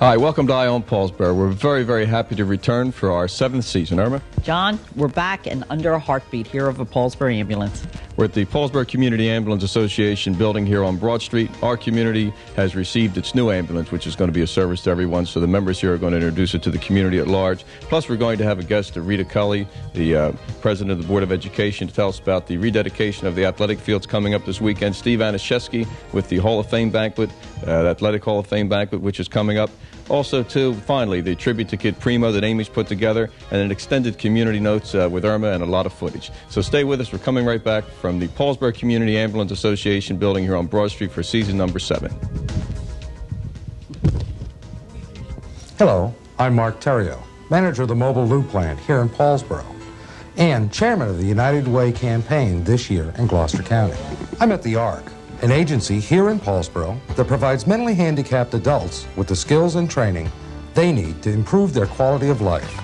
Hi, welcome to Eye on Paulsboro. We're very, very happy to return for our 7th season. Irma? John, we're back and under a heartbeat here of a Paulsboro ambulance. We're at the Paulsboro Community Ambulance Association building here on Broad Street. Our community has received its new ambulance, which is going to be a service to everyone, so the members here are going to introduce it to the community at large. Plus, we're going to have a guest, Rita Cully, the president of the Board of Education, to tell us about the rededication of the athletic fields coming up this weekend. Steve Anashevsky with the Hall of Fame banquet, the Athletic Hall of Fame banquet, which is coming up. Also, too, finally, the tribute to Kid Primo that Amy's put together, and an extended community notes with Irma and a lot of footage. So stay with us. We're coming right back from the Paulsboro Community Ambulance Association building here on Broad Street for season number 7. Hello, I'm Mark Terrio, manager of the Mobile Loop Plant here in Paulsboro, and chairman of the United Way campaign this year in Gloucester County. I'm at the ARC, an agency here in Paulsboro that provides mentally handicapped adults with the skills and training they need to improve their quality of life.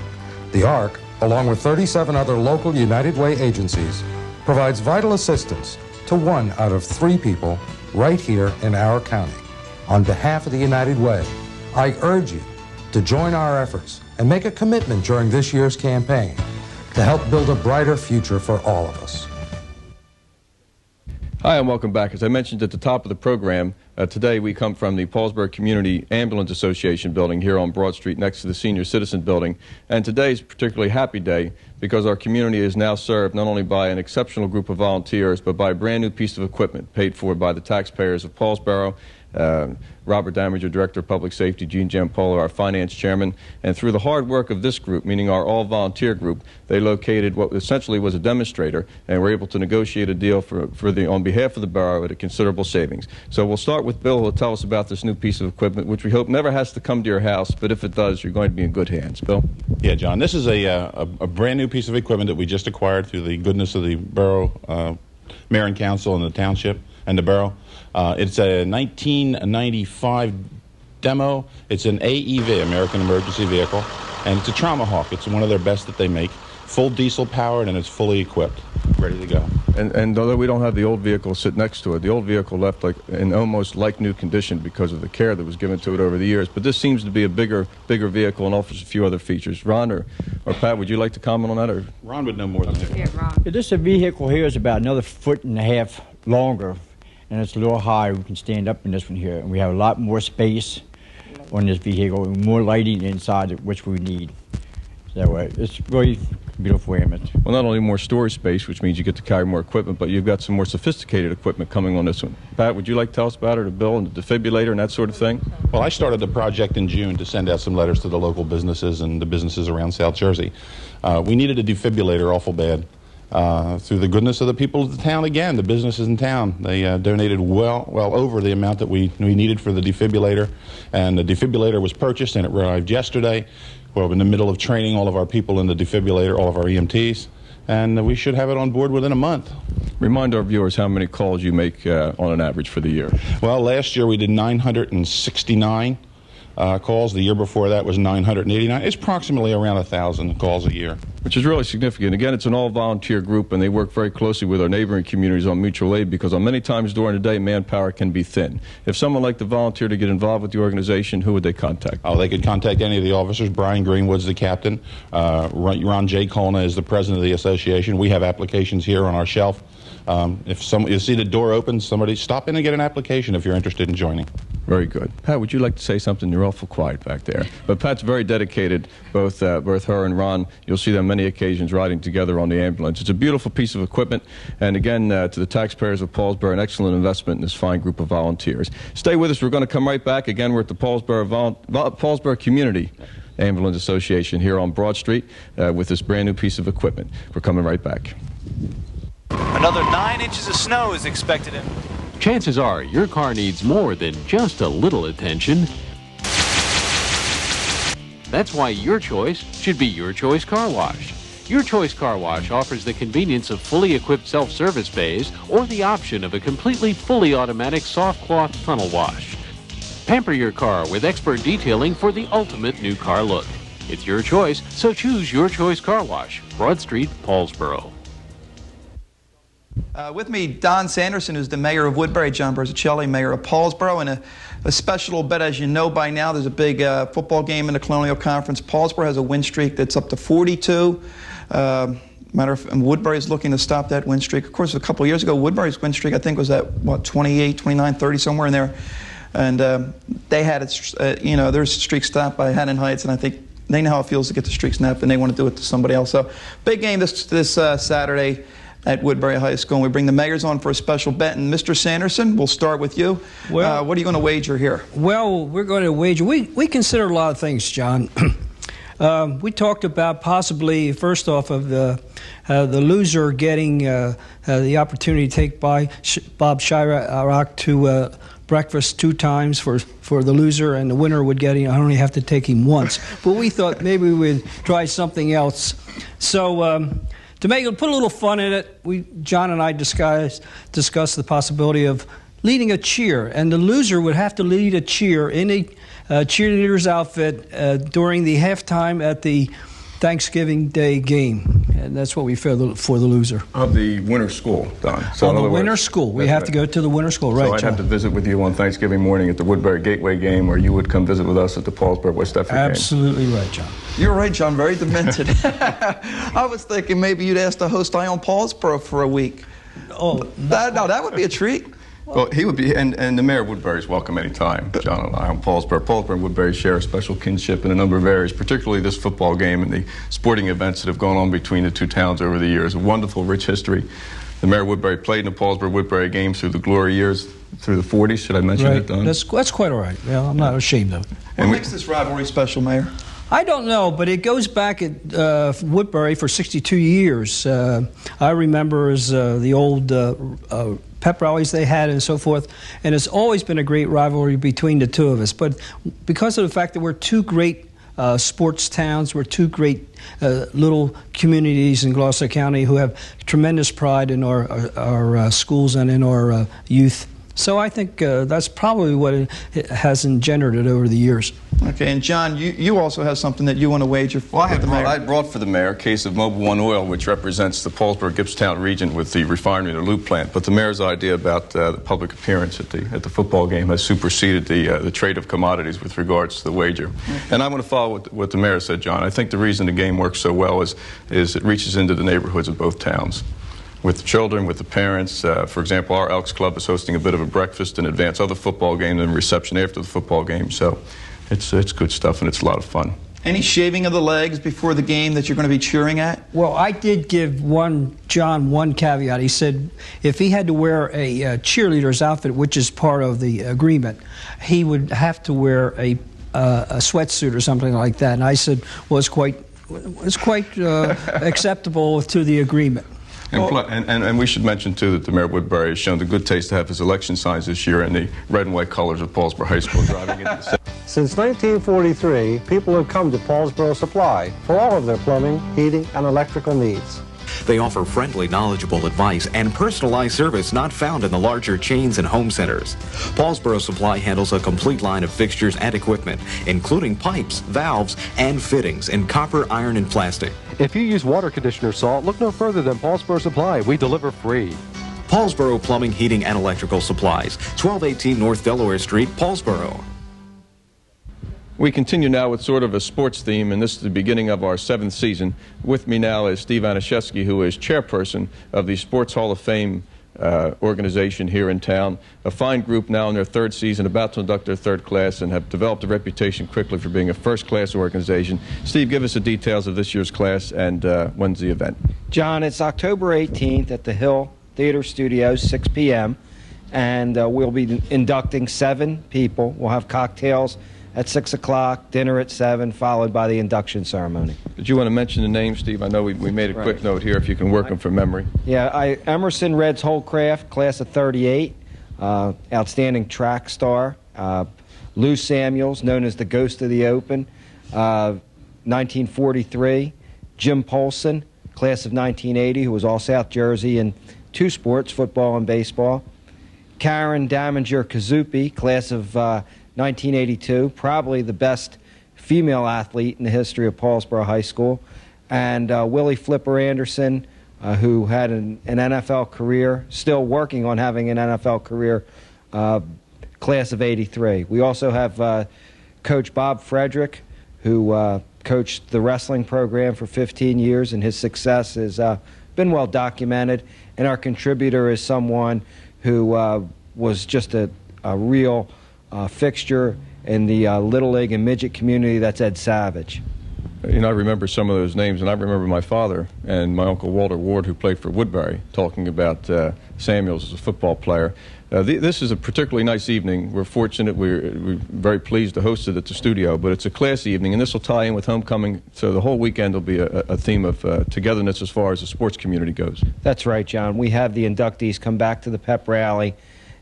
The ARC, along with 37 other local United Way agencies, provides vital assistance to 1 out of 3 people right here in our county. On behalf of the United Way, I urge you to join our efforts and make a commitment during this year's campaign to help build a brighter future for all of us. Hi, and welcome back. As I mentioned at the top of the program, today we come from the Paulsboro Community Ambulance Association building here on Broad Street next to the Senior Citizen Building. And today is a particularly happy day because our community is now served not only by an exceptional group of volunteers, but by a brand new piece of equipment paid for by the taxpayers of Paulsboro. Robert Damager, Director of Public Safety, Gene Giampolo, our Finance Chairman, and through the hard work of this group, meaning our all-volunteer group, they located what essentially was a demonstrator and were able to negotiate a deal on behalf of the borough at a considerable savings. So we'll start with Bill, who will tell us about this new piece of equipment, which we hope never has to come to your house, but if it does, you're going to be in good hands. Bill? Yeah, John, this is a brand new piece of equipment that we just acquired through the goodness of the borough mayor and council and the township and the borough. It's a 1995 demo. It's an AEV, American Emergency Vehicle, and it's a Trauma Hawk. It's one of their best that they make. Full diesel powered, and it's fully equipped, ready to go. And although we don't have the old vehicle sit next to it, the old vehicle left in almost like new condition because of the care that was given to it over the years. But this seems to be a bigger vehicle and offers a few other features. Ron or Pat, would you like to comment on that? Or Ron would know more than me. Yeah, Ron. This vehicle here is about another 1.5 feet longer, and it's a little higher. We can stand up in this one here, and we have a lot more space on this vehicle and more lighting inside, which we need. So it's really beautiful ambulance. Well, not only more storage space, which means you get to carry more equipment, but you've got some more sophisticated equipment coming on this one. Pat, would you like to tell us about it, or Bill, and the defibrillator and that sort of thing? Well, I started the project in June to send out some letters to the local businesses and the businesses around South Jersey. We needed a defibrillator awful bad. Through the goodness of the people of the town, again, the businesses in town, they donated well over the amount that we needed for the defibrillator, and the defibrillator was purchased and it arrived yesterday. We're in the middle of training all of our people in the defibrillator, all of our EMTs, and we should have it on board within a month. Remind our viewers how many calls you make on an average for the year. Well, last year we did 969 calls. The year before that was 989. It's approximately around 1,000 calls a year. Which is really significant. Again, it's an all-volunteer group, and they work very closely with our neighboring communities on mutual aid because on many times during the day, manpower can be thin. If someone like to volunteer to get involved with the organization, who would they contact? Oh, they could contact any of the officers. Brian Greenwood's the captain. Ron J. Colna is the president of the association. We have applications here on our shelf. If you see the door open, somebody stop in and get an application if you're interested in joining. Very good. Pat, would you like to say something? You're awful quiet back there. But Pat's very dedicated, both her and Ron. You'll see them many occasions riding together on the ambulance. It's a beautiful piece of equipment. And again, to the taxpayers of Paulsboro, an excellent investment in this fine group of volunteers. Stay with us. We're going to come right back. Again, we're at the Paulsboro Community Ambulance Association here on Broad Street with this brand new piece of equipment. We're coming right back. Another 9 inches of snow is expected in. Chances are your car needs more than just a little attention. That's why your choice should be Your Choice Car Wash. Your Choice Car Wash offers the convenience of fully equipped self-service bays or the option of a completely fully automatic soft cloth tunnel wash. Pamper your car with expert detailing for the ultimate new car look. It's your choice, so choose Your Choice Car Wash, Broad Street, Paulsboro. With me, Don Sanderson, who's the mayor of Woodbury, John Berzicelli, mayor of Paulsboro, and a special bet, as you know by now, there's a big football game in the Colonial Conference. Paulsboro has a win streak that's up to 42. Woodbury is looking to stop that win streak. Of course, a couple of years ago, Woodbury's win streak, I think, was at, what, 28, 29, 30, somewhere in there. And they had it, their streak stopped by Haddon Heights, and I think they know how it feels to get the streak snapped, and they want to do it to somebody else. So, big game this Saturday at Woodbury High School, and we bring the mayors on for a special bet. And Mr. Sanderson, we'll start with you. Well, what are you going to wager here? Well, we're going to wager. We consider a lot of things, John. We talked about possibly, first off, of the loser getting the opportunity to take Bob Shirak to breakfast 2 times for the loser, and the winner would get him. I only have to take him once. But we thought maybe we'd try something else. So to put a little fun in it, John and I discussed the possibility of leading a cheer, and the loser would have to lead a cheer in a cheerleader's outfit during the halftime at the Thanksgiving Day game. And that's what we for the loser. Of the winter school, Don. So on the winter school. We have to go to the winter school, right, So I'd John? have to visit with you on Thanksgiving morning at the Woodbury Gateway game, or you would come visit with us at the Paulsboro West Effort game. Absolutely right, John. You're right, John. Very demented. I was thinking maybe you'd ask to host Ion Paulsboro for a week. Oh, that would be a treat. Well, he would be, and the mayor of Woodbury is welcome anytime. John and I on Paulsboro. Paulsboro and Woodbury share a special kinship in a number of areas, particularly this football game and the sporting events that have gone on between the two towns over the years. A wonderful, rich history. The mayor of Woodbury played in the Paulsboro-Woodbury games through the glory years, through the 40s. Should I mention it, Don? That's quite all right. Yeah, I'm not ashamed of it. What makes this rivalry special, Mayor? I don't know, but it goes back at Woodbury for 62 years. I remember as the old pep rallies they had and so forth, and it's always been a great rivalry between the two of us. But because of the fact that we're two great sports towns, we're two great little communities in Gloucester County who have tremendous pride in our schools and in our youth. So I think that's probably what it has engendered it over the years. Okay, and John, you also have something that you want to wager for. Well, I brought for the mayor a case of Mobil 1 Oil, which represents the Paulsboro-Gibbstown region with the refinery and the lube plant. But the mayor's idea about the public appearance at the football game has superseded the trade of commodities with regards to the wager. Okay. And I'm going to follow what the mayor said, John. I think the reason the game works so well is it reaches into the neighborhoods of both towns. With the children, with the parents. For example, our Elks Club is hosting a bit of a breakfast in advance of the football game and reception after the football game. So it's good stuff, and it's a lot of fun. Any shaving of the legs before the game that you're going to be cheering at? Well, I did give John one caveat. He said if he had to wear a cheerleader's outfit, which is part of the agreement, he would have to wear a sweatsuit or something like that. And I said, well, it's quite acceptable to the agreement. And we should mention, too, that the mayor of Woodbury has shown the good taste to have his election signs this year in the red and white colors of Paulsboro High School driving into the city. Since 1943, people have come to Paulsboro Supply for all of their plumbing, heating, and electrical needs. They offer friendly, knowledgeable advice and personalized service not found in the larger chains and home centers. Paulsboro Supply handles a complete line of fixtures and equipment, including pipes, valves, and fittings in copper, iron, and plastic. If you use water conditioner salt, look no further than Paulsboro Supply. We deliver free. Paulsboro Plumbing, Heating, and Electrical Supplies, 1218 North Delaware Street, Paulsboro. We continue now with sort of a sports theme, and this is the beginning of our 7th season. With me now is Steve Anashevsky, who is chairperson of the Sports Hall of Fame organization here in town. A fine group now in their 3rd season, about to induct their 3rd class, and have developed a reputation quickly for being a first-class organization. Steve, give us the details of this year's class and when's the event? John, it's October 18th at the Hill Theater Studios, 6 p.m., and we'll be inducting 7 people. We'll have cocktails at 6 o'clock, dinner at 7, followed by the induction ceremony. Did you want to mention the name, Steve? I know we made a quick note here, if you can work them from memory. Yeah, Emerson Reds Holcraft, class of 38, outstanding track star. Lou Samuels, known as the Ghost of the Open, 1943. Jim Polson, class of 1980, who was all South Jersey in 2 sports, football and baseball. Karen Daminger-Kazupi, class of 1982, probably the best female athlete in the history of Paulsboro High School. And Willie Flipper Anderson, who had an NFL career, still working on having an NFL career, class of '83. We also have Coach Bob Frederick, who coached the wrestling program for 15 years, and his success has been well documented. And our contributor is someone who was just a real fixture in the Little League and midget community. That's Ed Savage. You know, I remember some of those names, and I remember my father and my uncle Walter Ward, who played for Woodbury, talking about Samuels as a football player. This is a particularly nice evening. We're fortunate. We're very pleased to host it at the studio, but it's a class evening, and this will tie in with homecoming, so the whole weekend will be a theme of togetherness as far as the sports community goes. That's right, John. We have the inductees come back to the pep rally,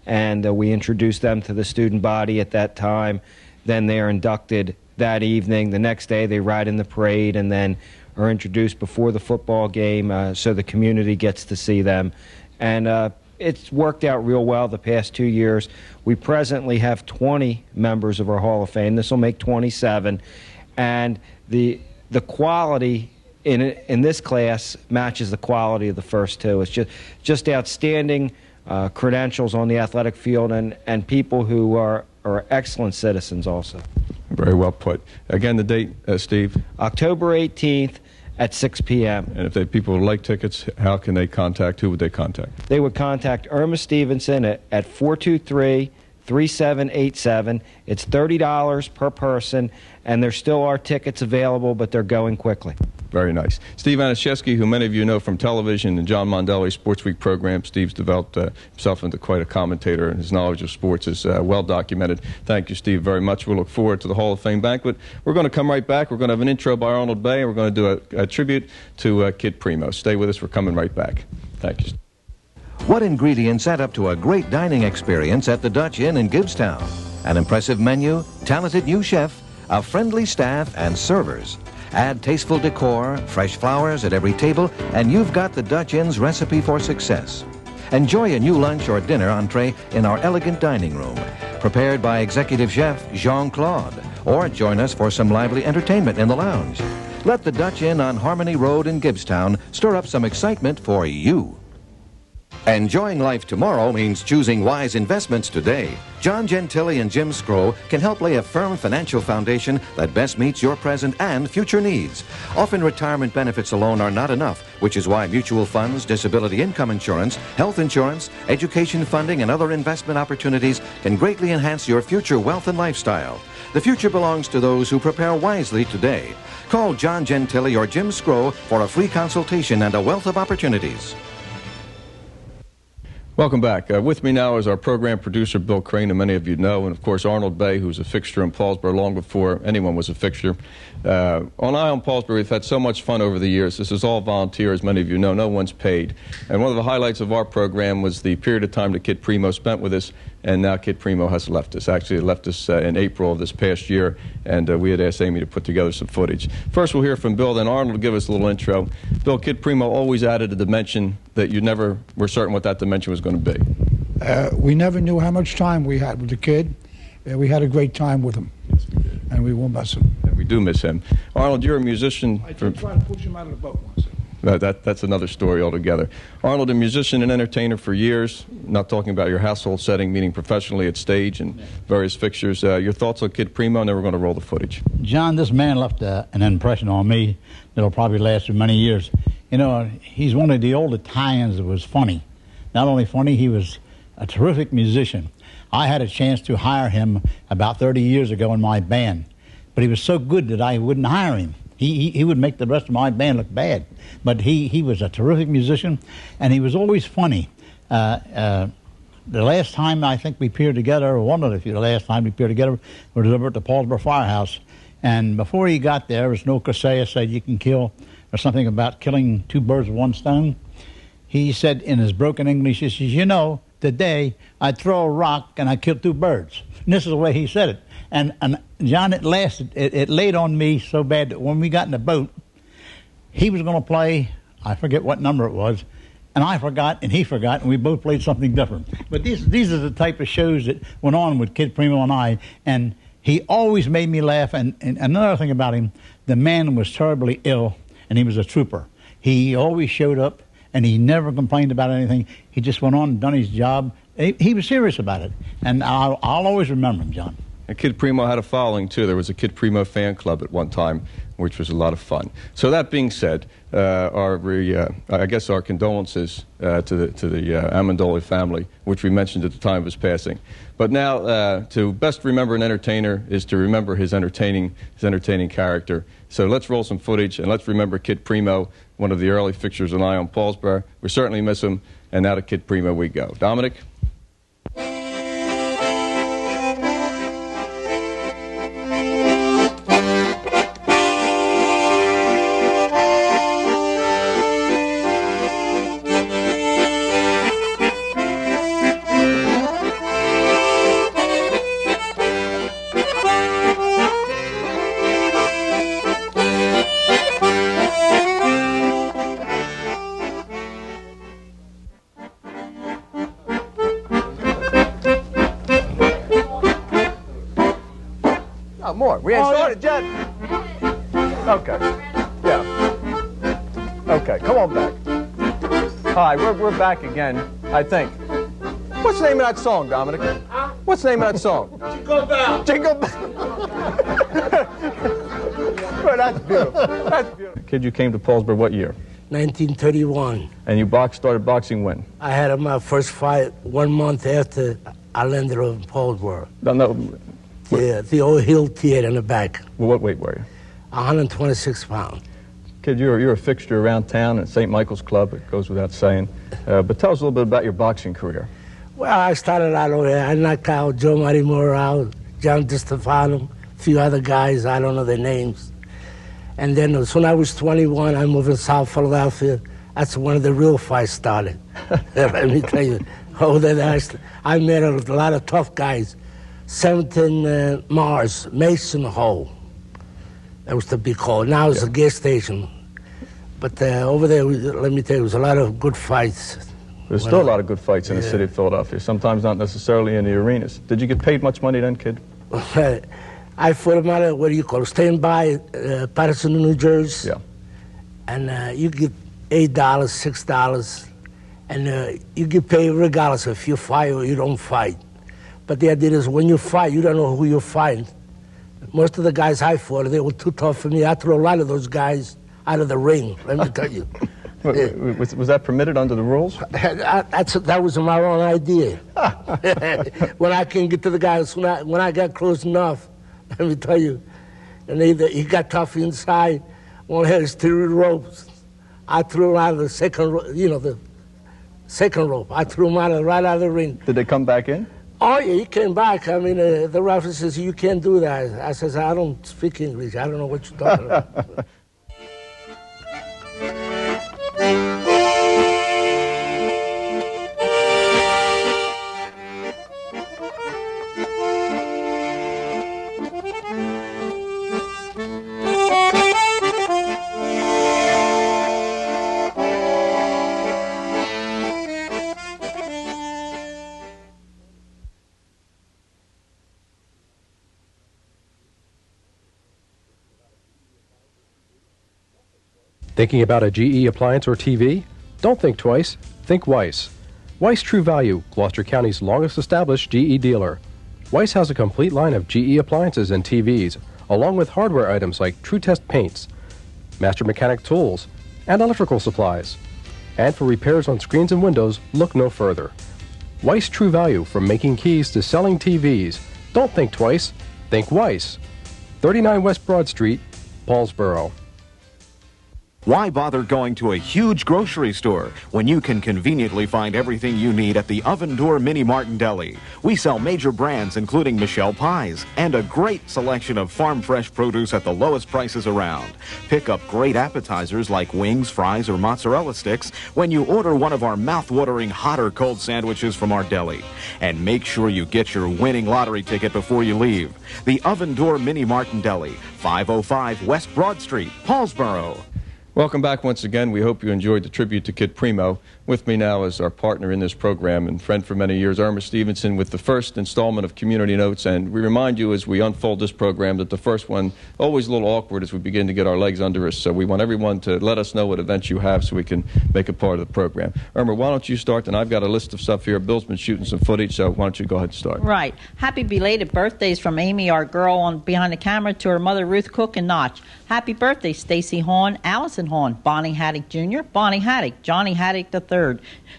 and we introduce them to the student body at that time. Then they are inducted that evening. The next day they ride in the parade and then are introduced before the football game, so the community gets to see them. And it's worked out real well the past 2 years. We presently have 20 members of our Hall of Fame. This will make 27. And the quality in this class matches the quality of the first two. It's just outstanding credentials on the athletic field, and people who are excellent citizens also. Very well put. Again, the date, Steve? October 18th at 6 p.m. And if people would like tickets, how can they contact? Who would they contact? They would contact Irma Stevenson at 423-3787. It's $30 per person, and there still are tickets available, but they're going quickly. Very nice. Steve Anashevsky, who many of you know from television and John Mondelli's Sports Week program. Steve's developed himself into quite a commentator, and his knowledge of sports is well documented. Thank you, Steve, very much. We'll look forward to the Hall of Fame banquet. We're going to come right back. We're going to have an intro by Arnold Bay, and we're going to do a tribute to Kid Primo. Stay with us. We're coming right back. Thank you. What ingredients add up to a great dining experience at the Dutch Inn in Gibbstown? An impressive menu, talented new chef, a friendly staff, and servers. Add tasteful decor, fresh flowers at every table, and you've got the Dutch Inn's recipe for success. Enjoy a new lunch or dinner entree in our elegant dining room, prepared by Executive Chef Jean-Claude, or join us for some lively entertainment in the lounge. Let the Dutch Inn on Harmony Road in Gibbstown stir up some excitement for you. Enjoying life tomorrow means choosing wise investments today. John Gentili and Jim Scrow can help lay a firm financial foundation that best meets your present and future needs. Often retirement benefits alone are not enough, which is why mutual funds, disability income insurance, health insurance, education funding, and other investment opportunities can greatly enhance your future wealth and lifestyle. The future belongs to those who prepare wisely today. Call John Gentili or Jim Scrow for a free consultation and a wealth of opportunities. Welcome back. With me now is our program producer, Bill Crane, who many of you know, and of course Arnold Bay, who's a fixture in Paulsboro long before anyone was a fixture. On Eye on Paulsboro, we've had so much fun over the years. This is all volunteer, as many of you know. No one's paid. And one of the highlights of our program was the period of time that Kid Primo spent with us, and now Kid Primo has left us. Actually, he left us in April of this past year, and we had asked Amy to put together some footage. First, we'll hear from Bill, then Arnold will give us a little intro. Bill, Kid Primo always added a dimension that you never were certain what that dimension was going to be. We never knew how much time we had with the kid. We had a great time with him. Yes, we did. And we will miss him. And we do miss him. Arnold, you're a musician. I tried to push him out of the boat once. That's another story altogether. Arnold, a musician and entertainer for years, not talking about your household setting, meaning professionally at stage and various fixtures. Your thoughts on Kid Primo, and then we're going to roll the footage. John, this man left an impression on me that'll probably last for many years. You know, he's one of the old Italians that was funny. Not only funny, he was a terrific musician. I had a chance to hire him about 30 years ago in my band, but he was so good that I wouldn't hire him. He would make the rest of my band look bad, but he was a terrific musician, and he was always funny. The last time I think we appeared together, or one of the last time we appeared together, was over at the Paulsboro Firehouse, and before he got there, as no Casella said you can kill, or something about killing two birds with one stone, he said in his broken English, he says, you know, today I throw a rock and I kill two birds. And this is the way he said it. And John, it lasted. It laid on me so bad that when we got in the boat, he was going to play, I forget what number it was, and I forgot and he forgot, and we both played something different. But these are the type of shows that went on with Kid Primo and I, and he always made me laugh. And another thing about him, the man was terribly ill, and he was a trooper. He always showed up, and he never complained about anything. He just went on and done his job. He was serious about it, and I'll always remember him, John. And Kid Primo had a following, too. There was a Kid Primo fan club at one time, which was a lot of fun. So that being said, I guess our condolences to the Amendola family, which we mentioned at the time of his passing. But now, to best remember an entertainer is to remember his entertaining character. So let's roll some footage, and let's remember Kid Primo, one of the early fixtures on Ion Paulsboro. We certainly miss him, and now to Kid Primo we go. Dominic? More. We ain't started yet. Okay. Yeah. Okay, come on back. Hi, we're back again, I think. What's the name of that song, Dominic? What's the name of that song? Jingle Bell. Jingle Bell. Well, that's beautiful. That's beautiful. Kid, you came to Paulsboro what year? 1931. And you started boxing when? I had my first fight 1 month after I landed on Paulsboro. No. Yeah, the old Hill Theater in the back. Well, what weight were you? 126 pounds. Kid, you're a fixture around town at St. Michael's Club, it goes without saying. But tell us a little bit about your boxing career. Well, I started out over there. I knocked out Joe Mayoral, John DiStefano, a few other guys, I don't know their names. And then as soon as I was 21, I moved to South Philadelphia. That's when the real fight started. Let me tell you. I met a lot of tough guys. 17 Mars, Mason Hall. That was the big hall. Now it's a gas station. But over there, let me tell you, there was a lot of good fights. There's still a lot of good fights in the city of Philadelphia, sometimes not necessarily in the arenas. Did you get paid much money then, kid? I fought him out of, what do you call it, stand by Patterson, New Jersey. Yeah. And you get $8, $6, and you get paid regardless if you fight or you don't fight. But the idea is when you fight, you don't know who you're fighting. Most of the guys I fought, they were too tough for me. I threw a lot of those guys out of the ring, let me tell you. Was that permitted under the rules? That was my own idea. When I couldn't get to the guys, when I got close enough, let me tell you, and he got tough inside, one had his 3 ropes. I threw him out of the second rope, the second rope. I threw him right out of the ring. Did they come back in? Oh, yeah, he came back. I mean, the referee says, you can't do that. I says, I don't speak English. I don't know what you're talking about. Thinking about a GE appliance or TV? Don't think twice. Think Weiss. Weiss True Value, Gloucester County's longest established GE dealer. Weiss has a complete line of GE appliances and TVs, along with hardware items like True Test paints, master mechanic tools, and electrical supplies. And for repairs on screens and windows, look no further. Weiss True Value, from making keys to selling TVs. Don't think twice. Think Weiss. 39 West Broad Street, Paulsboro. Why bother going to a huge grocery store when you can conveniently find everything you need at the Oven Door Mini Mart and Deli? We sell major brands including Michelle Pies and a great selection of farm fresh produce at the lowest prices around. Pick up great appetizers like wings, fries, or mozzarella sticks when you order one of our mouth-watering hot or cold sandwiches from our deli. And make sure you get your winning lottery ticket before you leave. The Oven Door Mini Mart and Deli, 505 West Broad Street, Paulsboro. Welcome back once again. We hope you enjoyed the tribute to Kid Primo. With me now is our partner in this program and friend for many years, Irma Stevenson, with the first installment of Community Notes. And we remind you as we unfold this program that the first one, always a little awkward as we begin to get our legs under us. So we want everyone to let us know what events you have so we can make it part of the program. Irma, why don't you start? And I've got a list of stuff here. Bill's been shooting some footage, so why don't you go ahead and start? Right. Happy belated birthdays from Amy, our girl behind the camera, to her mother, Ruth Cook and Notch. Happy birthday, Stacy Hawn, Allison Hawn, Bonnie Haddock Jr., Bonnie Haddock, Johnny Haddock III,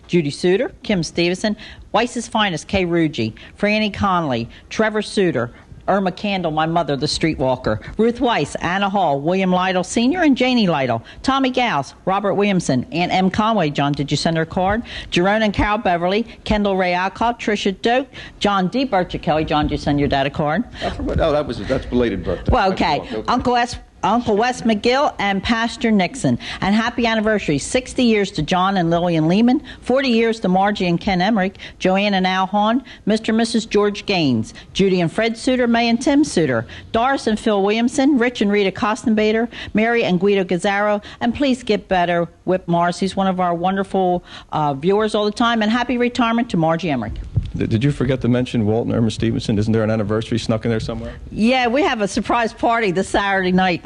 Judy Suter, Kim Stevenson, Weiss's Finest, Kay Ruggie, Franny Conley, Trevor Suter, Irma Candle, my mother, the streetwalker, Ruth Weiss, Anna Hall, William Lytle Sr., and Janie Lytle, Tommy Gauss, Robert Williamson, Aunt M. Conway. John, did you send her a card? Jerome and Carol Beverly, Kendall Ray Alcott, Tricia Doak, John D. Bircher Kelly. John, did you send your dad a card? Oh, that's belated birthday. Well, okay. Uncle Wes McGill and Pastor Nixon. And happy anniversary, 60 years to John and Lillian Lehman, 40 years to Margie and Ken Emmerich, Joanne and Al Hahn, Mr. and Mrs. George Gaines, Judy and Fred Suter, May and Tim Suter, Doris and Phil Williamson, Rich and Rita Costenbader, Mary and Guido Gazzaro, and please get better, Whip Morris. He's one of our wonderful viewers all the time. And happy retirement to Margie Emmerich. Did you forget to mention Walt and Irma Stevenson? Isn't there an anniversary snuck in there somewhere? Yeah, we have a surprise party this Saturday night.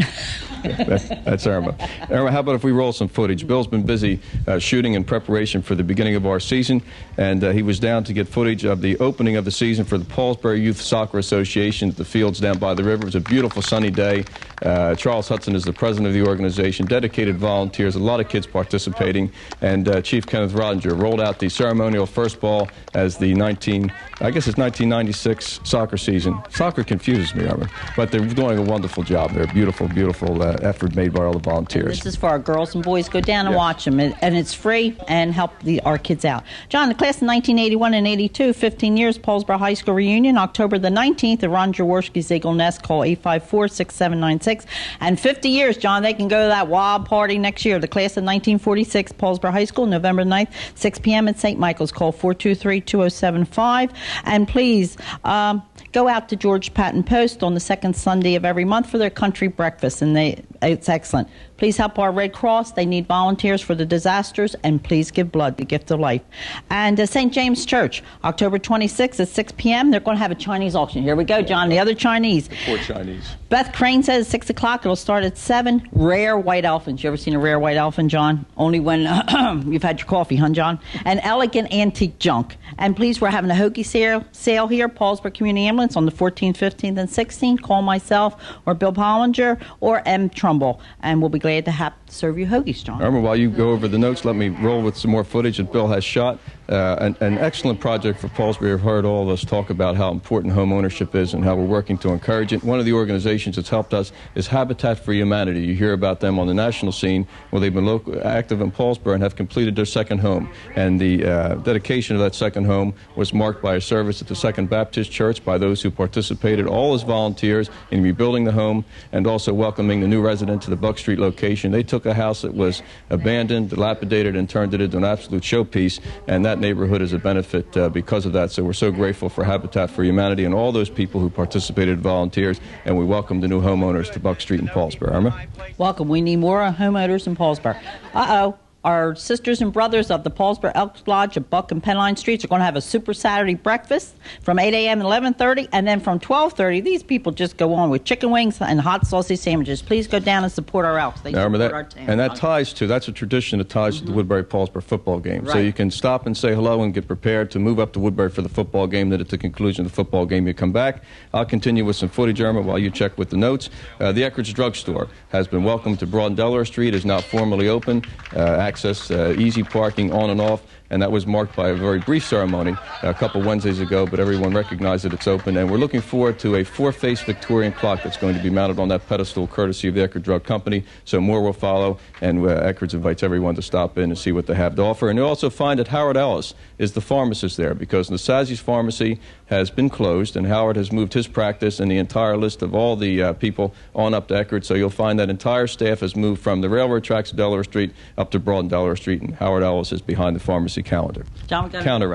That's Irma. Irma, how about if we roll some footage? Bill's been busy shooting in preparation for the beginning of our season, and he was down to get footage of the opening of the season for the Paulsboro Youth Soccer Association at the fields down by the river. It was a beautiful sunny day. Charles Hudson is the president of the organization, dedicated volunteers, a lot of kids participating, and Chief Kenneth Rodinger rolled out the ceremonial first ball as the 1996 soccer season. Soccer confuses me, Irma, but they're doing a wonderful job. They're a beautiful, beautiful effort made by all the volunteers. This is for our girls and boys. Go down and watch them, and it's free, and help our kids out. John, the class of 1981 and 82, 15 years, Paulsboro High School reunion, October the 19th at Ron Jaworski's Eagle Nest. Call 854-6796. And 50 years, John, they can go to that wild party next year. The class of 1946, Paulsboro High School, November 9th, 6 p.m. at St. Michael's. Call 423-2075. And please go out to George Patton Post on the second Sunday of every month for their country breakfast, and it's excellent. Please help our Red Cross. They need volunteers for the disasters, and please give blood, the gift of life. And St. James Church, October 26th at 6 p.m. They're going to have a Chinese auction. Here we go, John, the other Chinese. The poor Chinese. Beth Crane says 6 o'clock. It'll start at 7. Rare white elephants. You ever seen a rare white elephant, John? Only when you've had your coffee, huh, John? An elegant antique junk. And please, we're having a hoagie sale here, Paulsboro Community Ambulance, on the 14th, 15th, and 16th. Call myself or Bill Pollinger or M. Trumbull, and we'll be glad to serve you hoagies, John. Irma, while you go over the notes, let me roll with some more footage that Bill has shot. An excellent project for Paulsboro. You've heard all of us talk about how important home ownership is and how we're working to encourage it. One of the organizations that's helped us is Habitat for Humanity. You hear about them on the national scene, where they've been active in Paulsboro and have completed their second home. And the dedication of that second home was marked by a service at the Second Baptist Church by those who participated, all as volunteers, in rebuilding the home and also welcoming the new resident to the Buck Street location. They took a house that was abandoned, dilapidated, and turned it into an absolute showpiece, and that neighborhood is a benefit because of that. So we're so grateful for Habitat for Humanity and all those people who participated, volunteers, and we welcome the new homeowners to Buck Street in Paulsboro. Irma? Welcome. We need more homeowners in Paulsboro. Uh-oh. Our sisters and brothers of the Paulsboro Elks Lodge at Buck and Penline Streets are going to have a Super Saturday breakfast from 8 a.m. to 11:30, and then from 12:30, these people just go on with chicken wings and hot saucy sandwiches. Please go down and support our Elks. They support our town. And that ties to, that's a tradition that ties to the Woodbury-Paulsboro football game. Right. So you can stop and say hello and get prepared to move up to Woodbury for the football game. Then at the conclusion of the football game, you come back. I'll continue with some footage, Irma, while you check with the notes. The Eckerd's Drugstore has been welcomed to Broad and Delaware Street, is now formally open. Access, easy parking on and off, and that was marked by a very brief ceremony a couple Wednesdays ago, but everyone recognized that it's open, and we're looking forward to a 4-face Victorian clock that's going to be mounted on that pedestal courtesy of the Eckerd Drug Company, so more will follow, and Eckerd's invites everyone to stop in and see what they have to offer. And you'll also find that Howard Ellis is the pharmacist there, because Nasazzi's Pharmacy has been closed, and Howard has moved his practice and the entire list of all the people on up to Eckerd, so you'll find that entire staff has moved from the railroad tracks of Delaware Street up to Broad on Delaware Street, and Howard Ellis is behind the pharmacy counter. John, Counter,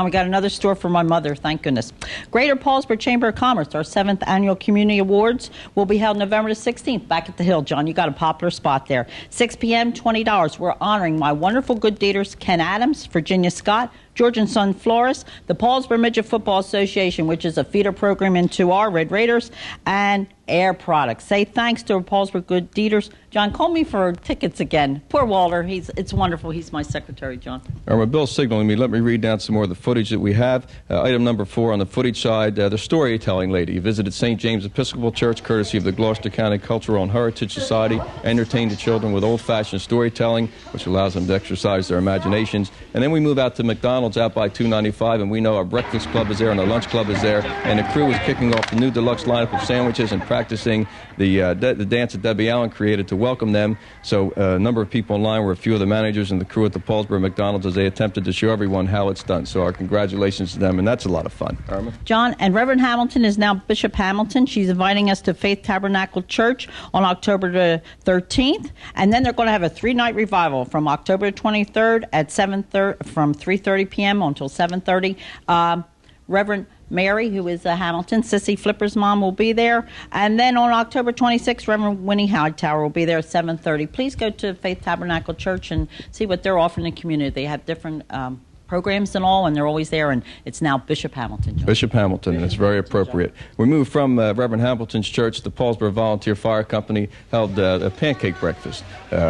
we got another store for my mother, thank goodness. Greater Paulsboro Chamber of Commerce, our 7th Annual Community Awards will be held November the 16th back at the Hill. John, you got a popular spot there. 6 p.m., $20. We're honoring my wonderful good dealers, Ken Adams, Virginia Scott, George and Son Flores, the Paulsboro Midget Football Association, which is a feeder program into our Red Raiders, and Air Products. Say thanks to our Paulsboro good dealers. John, call me for tickets again. Poor Walter. It's wonderful. He's my secretary, John. Bill's signaling me. Let me read down some more of the footage that we have. Item number 4 on the footage side, the storytelling lady visited St. James Episcopal Church, courtesy of the Gloucester County Cultural and Heritage Society, entertained the children with old-fashioned storytelling, which allows them to exercise their imaginations. And then we move out to McDonald's out by 295, and we know our breakfast club is there and our lunch club is there, and the crew is kicking off the new deluxe lineup of sandwiches and practicing the dance that Debbie Allen created to welcome them. So a number of people in line were a few of the managers and the crew at the Paulsboro McDonald's as they attempted to show everyone how it's done. So our congratulations to them, and that's a lot of fun. Irma? John, and Reverend Hamilton is now Bishop Hamilton. She's inviting us to Faith Tabernacle Church on October the 13th, and then they're going to have a 3-night revival from October 23rd at 7:30 from 3:30 p.m. until 7:30. Reverend Mary, who is Hamilton, Sissy Flipper's mom, will be there. And then on October 26th, Reverend Winnie Hightower will be there at 7:30. Please go to Faith Tabernacle Church and see what they're offering the community. They have different programs and all, and they're always there, and it's now Bishop Hamilton. John. Bishop Hamilton, and it's very appropriate. We moved from Reverend Hamilton's church. The Paulsboro Volunteer Fire Company held a pancake breakfast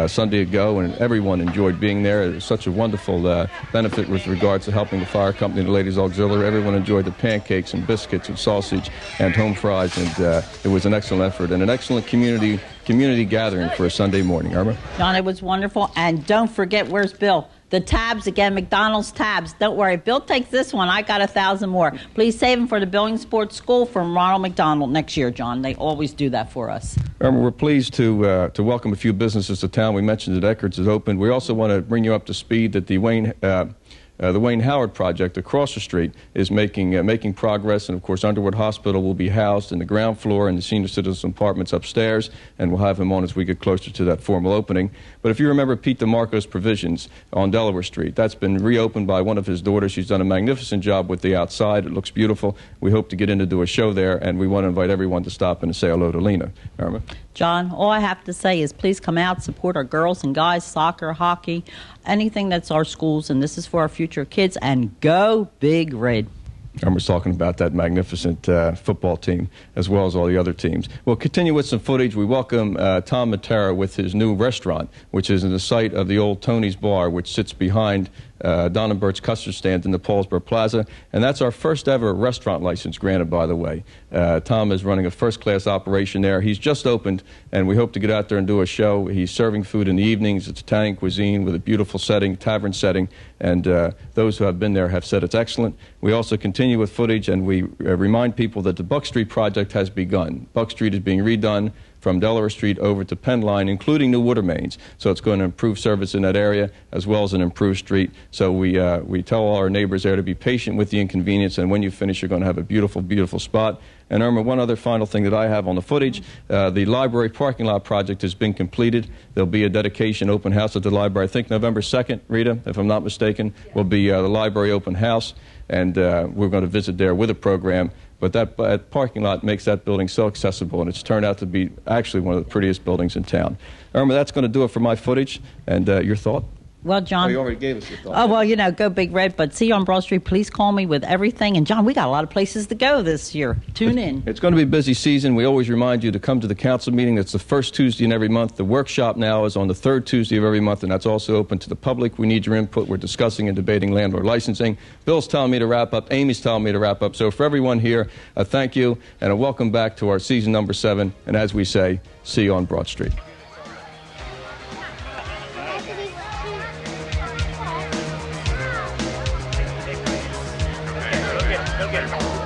Sunday ago, and everyone enjoyed being there. It was such a wonderful benefit with regards to helping the fire company and the Ladies Auxiliary. Everyone enjoyed the pancakes and biscuits and sausage and home fries, and it was an excellent effort and an excellent community gathering for a Sunday morning. Irma? John, it was wonderful, and don't forget, where's Bill? The tabs again, McDonald's tabs. Don't worry, Bill takes this one. I got 1,000 more. Please save them for the Building Sports School from Ronald McDonald next year, John. They always do that for us. We're pleased to welcome a few businesses to town. We mentioned that Eckert's is open. We also want to bring you up to speed that the Wayne Howard project across the street is making progress, and of course Underwood Hospital will be housed in the ground floor and the senior citizen apartments upstairs, and we'll have him on as we get closer to that formal opening. But if you remember Pete DeMarco's Provisions on Delaware Street, that's been reopened by one of his daughters. She's done a magnificent job with the outside. It looks beautiful. We hope to get in to do a show there, and we want to invite everyone to stop in and say hello to Lena. Irma? John, all I have to say is please come out, support our girls and guys, soccer, hockey, anything that's our schools, and this is for our future kids, and go Big Red. And we're talking about that magnificent football team as well as all the other teams. We'll continue with some footage. We welcome Tom Matera with his new restaurant, which is in the site of the old Tony's Bar, which sits behind Don and Bert's custard stand in the Paulsboro Plaza. And that's our first ever restaurant license granted, by the way. Tom is running a first-class operation there. He's just opened, and we hope to get out there and do a show. He's serving food in the evenings. It's Italian cuisine with a beautiful setting, tavern setting, and those who have been there have said it's excellent. We also continue with footage, and we remind people that the Buck Street project has begun. Buck Street is being redone from Delaware Street over to Penn Line, including new water mains. So it's going to improve service in that area as well as an improved street. So we tell all our neighbors there to be patient with the inconvenience, and when you finish, you're going to have a beautiful, beautiful spot. And Irma, one other final thing that I have on the footage, the library parking lot project has been completed. There'll be a dedication open house at the library. I think November 2nd, Rita, if I'm not mistaken, will be the library open house, and we're going to visit there with a program. But that parking lot makes that building so accessible, and it's turned out to be actually one of the prettiest buildings in town. Irma, that's going to do it for my footage. And your thought? Well, John. Oh, you already gave us your thought. Oh, well, you know, go Big Red. But see you on Broad Street. Please call me with everything. And, John, we got a lot of places to go this year. Tune in. It's going to be a busy season. We always remind you to come to the council meeting. That's the first Tuesday in every month. The workshop now is on the third Tuesday of every month, and that's also open to the public. We need your input. We're discussing and debating landlord licensing. Bill's telling me to wrap up. Amy's telling me to wrap up. So for everyone here, thank you, and a welcome back to our season number 7. And as we say, see you on Broad Street. Okay.